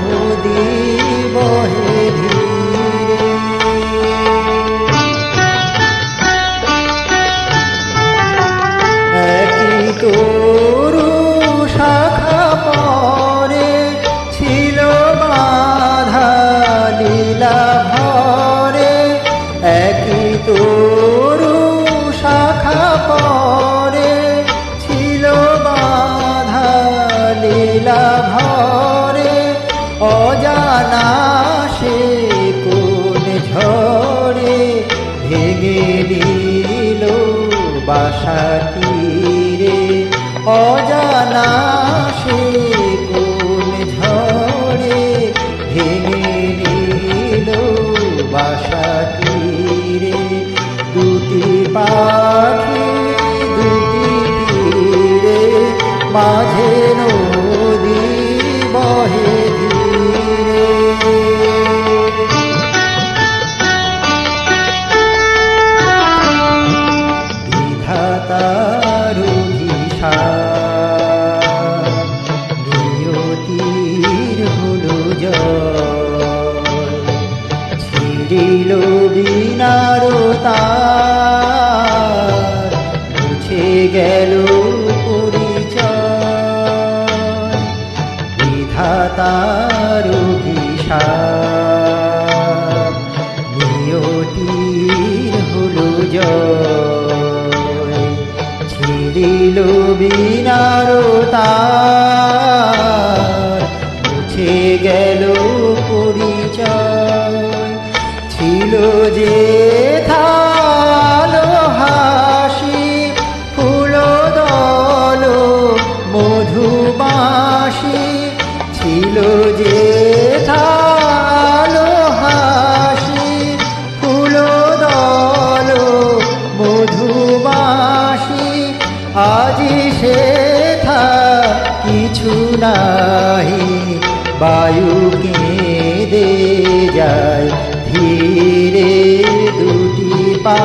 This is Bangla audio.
নদী বহে ধীরে। একই তরু শাখা পরে ছিল বাঁধা লীলা ভরে। একই তরু শাখা পরে ছিল বাঁধা লীলা ভরে। অজানা সে কোন ঝড়ে ভেঙে নিল বাসাটি রে। অজানা সে কোন ঝড়ে ভেঙে নিল বাসাটি রে। দুটি পাখি দুটি তীরে মাঝে নদী বহে ধীরে। বিধাতার অভিশাপ নিয়তির হলো জয়। ছিঁড়িল বীণার তার মুছে গেল পরিচয়। বিধাতার অভিশাপ নিয়তির হলো জয়। ছিঁড়িল বীণার তার মুছে গেল পরিচয়। ছিল যে থালো হাসি ফুল দল মধুবাসি। ছিল যে থালো হাসি ফুল দল মধুবাসি। আজি সে থা কিছু নাহি বায়ু কেঁদে যায় ধীরে। দুটি পা